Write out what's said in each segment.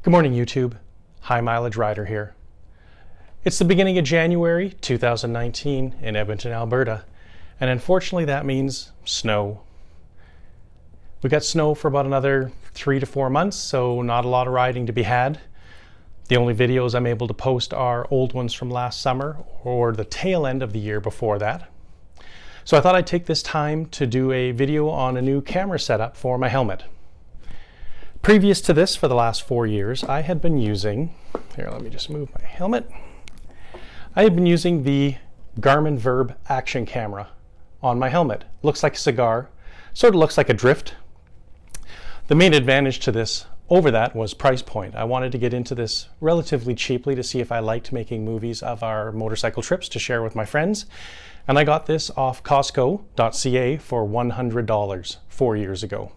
Good morning, YouTube. High Mileage Rider here. It's the beginning of January 2019 in Edmonton, Alberta, and unfortunately that means snow. We got snow for about another 3 to 4 months, so not a lot of riding to be had. The only videos I'm able to post are old ones from last summer or the tail end of the year before that. So I thought I'd take this time to do a video on a new camera setup for my helmet. Previous to this, for the last 4 years, I had been using, here let me just move my helmet. I had been using the Garmin VirB action camera on my helmet. Looks like a cigar, sort of looks like a drift. The main advantage to this over that was price point. I wanted to get into this relatively cheaply to see if I liked making movies of our motorcycle trips to share with my friends. And I got this off Costco.ca for $100 4 years ago.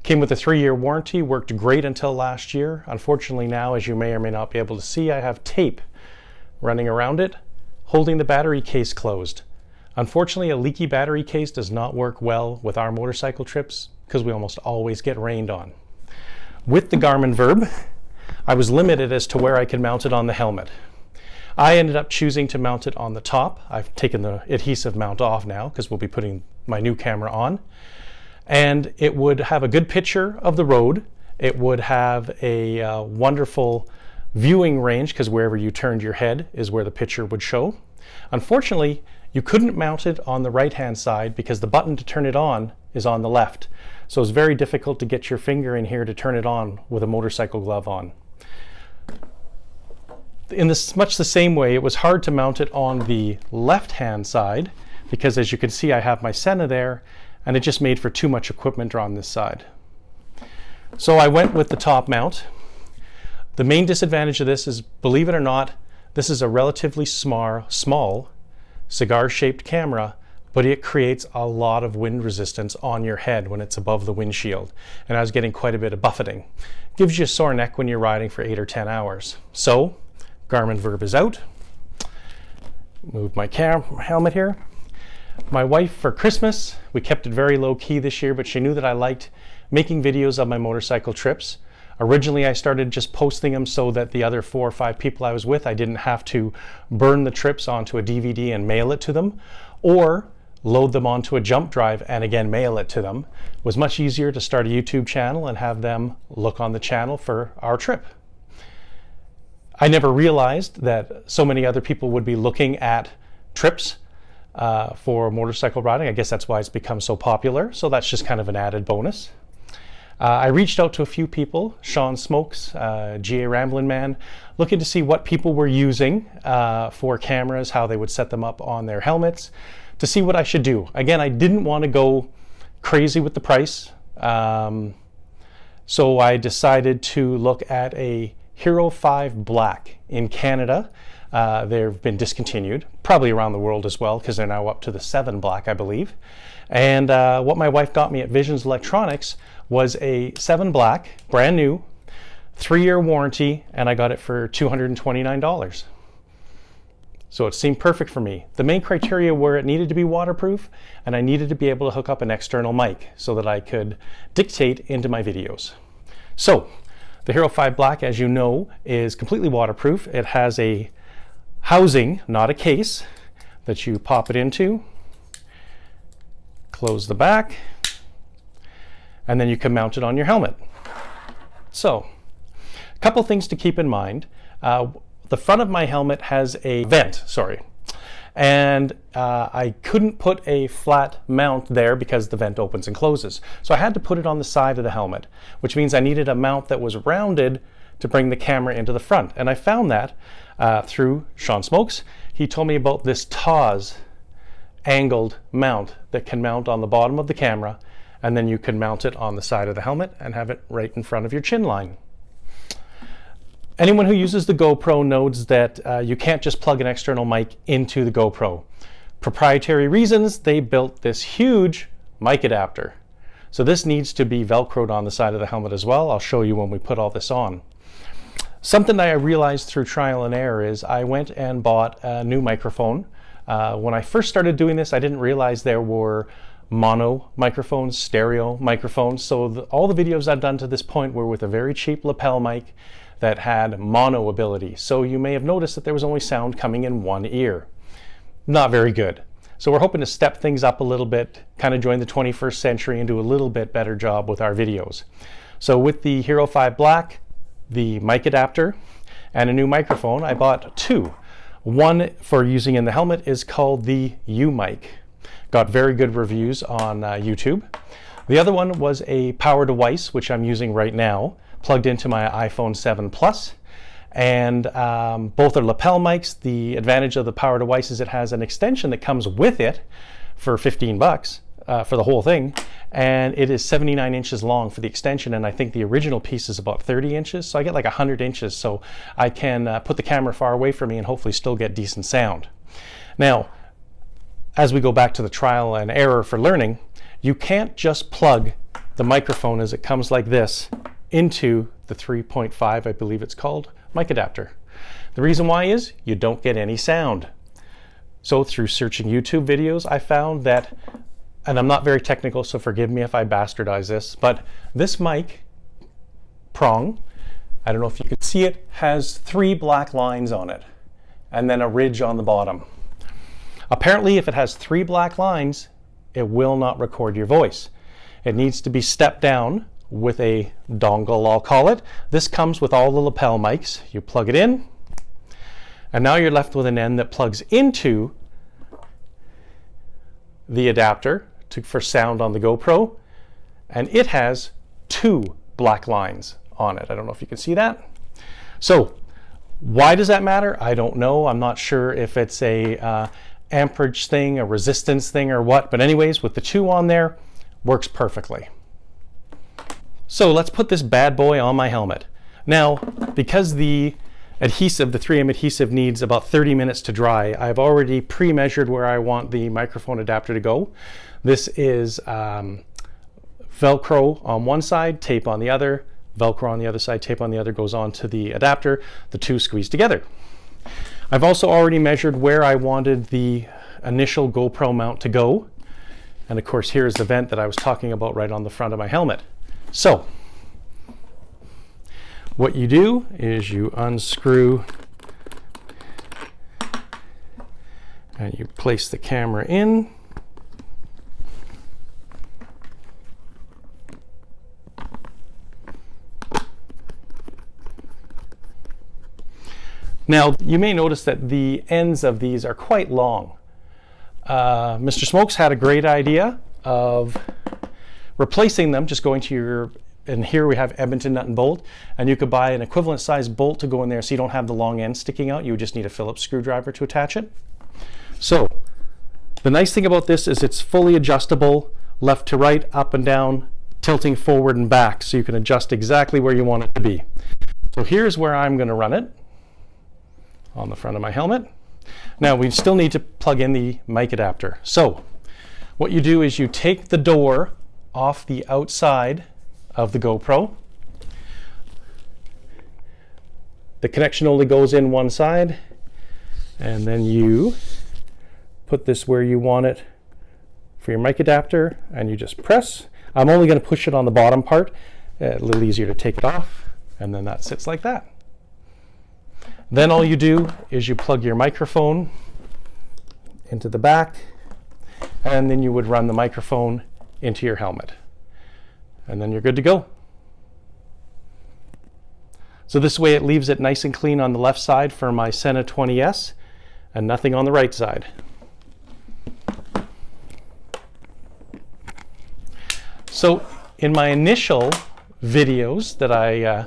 Came with a 3-year warranty, worked great until last year. Unfortunately now, as you may or may not be able to see, I have tape running around it, holding the battery case closed. Unfortunately, a leaky battery case does not work well with our motorcycle trips because we almost always get rained on. With the Garmin VirB, I was limited as to where I could mount it on the helmet. I ended up choosing to mount it on the top. I've taken the adhesive mount off now because we'll be putting my new camera on. And it would have a good picture of the road. It would have a wonderful viewing range because wherever you turned your head is where the picture would show. Unfortunately, you couldn't mount it on the right-hand side because the button to turn it on is on the left. So it's very difficult to get your finger in here to turn it on with a motorcycle glove on. In much the same way, it was hard to mount it on the left-hand side because, as you can see, I have my Senna there, and it just made for too much equipment on this side. So I went with the top mount. The main disadvantage of this is, believe it or not, this is a relatively small cigar-shaped camera, but it creates a lot of wind resistance on your head when it's above the windshield. And I was getting quite a bit of buffeting. Gives you a sore neck when you're riding for 8 or 10 hours. So Garmin VirB is out. Move my helmet here. My wife, for Christmas, we kept it very low key this year, but she knew that I liked making videos of my motorcycle trips. Originally, I started just posting them so that the other 4 or 5 people I was with, I didn't have to burn the trips onto a DVD and mail it to them, or load them onto a jump drive and again mail it to them. It was much easier to start a YouTube channel and have them look on the channel for our trip. I never realized that so many other people would be looking at trips for motorcycle riding. I guess that's why it's become so popular. So that's just kind of an added bonus. I reached out to a few people, Sean Smokes, GA Ramblin' Man, looking to see what people were using for cameras, how they would set them up on their helmets, to see what I should do. Again, I didn't want to go crazy with the price. So I decided to look at a Hero5 Black in Canada. They've been discontinued, probably around the world as well, because they're now up to the 7 Black, I believe. And what my wife got me at Visions Electronics was a 7 Black, brand new, 3-year warranty, and I got it for $229. So it seemed perfect for me. The main criteria were it needed to be waterproof, and I needed to be able to hook up an external mic so that I could dictate into my videos. So the Hero5 Black, as you know, is completely waterproof. It has a housing, not a case, that you pop it into, close the back, and then you can mount it on your helmet. So a couple things to keep in mind. The front of my helmet has a vent, and I couldn't put a flat mount there because the vent opens and closes. So I had to put it on the side of the helmet, which means I needed a mount that was rounded to bring the camera into the front. And I found that through Sean Smokes. He told me about this TAWS angled mount that can mount on the bottom of the camera, and then you can mount it on the side of the helmet and have it right in front of your chin line. Anyone who uses the GoPro knows that you can't just plug an external mic into the GoPro. Proprietary reasons, they built this huge mic adapter. So this needs to be Velcroed on the side of the helmet as well. I'll show you when we put all this on. Something that I realized through trial and error is I went and bought a new microphone. When I first started doing this, I didn't realize there were mono microphones, stereo microphones. So all the videos I've done to this point were with a very cheap lapel mic that had mono ability. So you may have noticed that there was only sound coming in one ear. Not very good. So we're hoping to step things up a little bit, kind of join the 21st century and do a little bit better job with our videos. So with the Hero5 Black, the mic adapter, and a new microphone, I bought two. One for using in the helmet is called the U-Mic. Got very good reviews on YouTube. The other one was a power device, which I'm using right now, plugged into my iPhone 7 Plus. And both are lapel mics. The advantage of the power device is it has an extension that comes with it for 15 bucks for the whole thing. And it is 79 inches long for the extension, and I think the original piece is about 30 inches, so I get like 100 inches, so I can put the camera far away from me and hopefully still get decent sound. Now, as we go back to the trial and error for learning, you can't just plug the microphone as it comes like this into the 3.5, I believe it's called, mic adapter. The reason why is you don't get any sound. So through searching YouTube videos, I found that, and I'm not very technical, so forgive me if I bastardize this, but this mic prong, I don't know if you can see it, has 3 black lines on it and then a ridge on the bottom. Apparently, if it has 3 black lines, it will not record your voice. It needs to be stepped down with a dongle, I'll call it. This comes with all the lapel mics. You plug it in, and now you're left with an end that plugs into the adapter for sound on the GoPro, and it has 2 black lines on it. I don't know if you can see that. So why does that matter? I don't know. I'm not sure if it's a amperage thing, a resistance thing, or what, but anyways, with the 2 on there, works perfectly. So let's put this bad boy on my helmet. Now, because the adhesive, the 3M adhesive, needs about 30 minutes to dry, I've already pre-measured where I want the microphone adapter to go. This is Velcro on one side, tape on the other, Velcro on the other side, tape on the other, goes on to the adapter, the 2 squeeze together. I've also already measured where I wanted the initial GoPro mount to go. And of course, here's the vent that I was talking about right on the front of my helmet. So what you do is you unscrew and you place the camera in. Now, you may notice that the ends of these are quite long. Mr. Smokes had a great idea of replacing them, just going to your, and here we have Edmonton nut and bolt, and you could buy an equivalent size bolt to go in there so you don't have the long end sticking out. You would just need a Phillips screwdriver to attach it. So the nice thing about this is it's fully adjustable, left to right, up and down, tilting forward and back, so you can adjust exactly where you want it to be. So here's where I'm going to run it, on the front of my helmet. Now we still need to plug in the mic adapter. So what you do is you take the door off the outside of the GoPro. The connection only goes in one side, and then you put this where you want it for your mic adapter, and you just press. I'm only going to push it on the bottom part, a little easier to take it off, and then that sits like that. Then all you do is you plug your microphone into the back, and then you would run the microphone into your helmet, and then you're good to go. So this way it leaves it nice and clean on the left side for my Sena 20S and nothing on the right side. So in my initial videos that I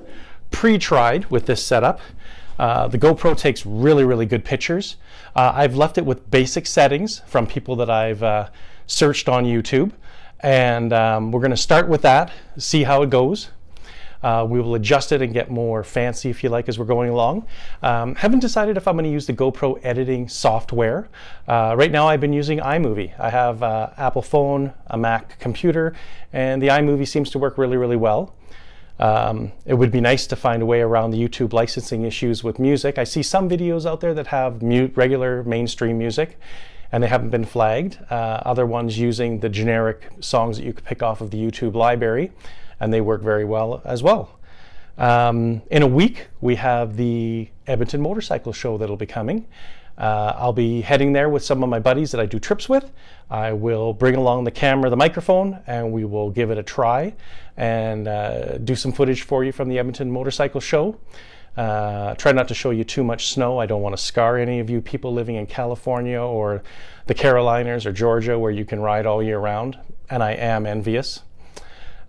pre-tried with this setup, the GoPro takes really, really good pictures. I've left it with basic settings from people that I've searched on YouTube, and we're going to start with that, see how it goes. We will adjust it and get more fancy, if you like, as we're going along. Haven't decided if I'm going to use the GoPro editing software. Right now I've been using iMovie. I have an Apple phone, a Mac computer, and the iMovie seems to work really, really well. It would be nice to find a way around the YouTube licensing issues with music. I see some videos out there that have regular mainstream music, and they haven't been flagged. Other ones using the generic songs that you could pick off of the YouTube library, and they work very well as well. In a week, we have the Edmonton Motorcycle Show that'll be coming. I'll be heading there with some of my buddies that I do trips with. I will bring along the camera, the microphone, and we will give it a try and do some footage for you from the Edmonton Motorcycle Show. Try not to show you too much snow. I don't want to scar any of you people living in California or the Carolinas or Georgia where you can ride all year round, and I am envious.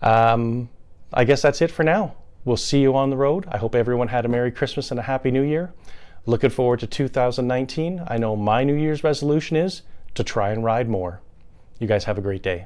I guess that's it for now. We'll see you on the road. I hope everyone had a Merry Christmas and a Happy New Year. Looking forward to 2019. I know my New Year's resolution is to try and ride more. You guys have a great day.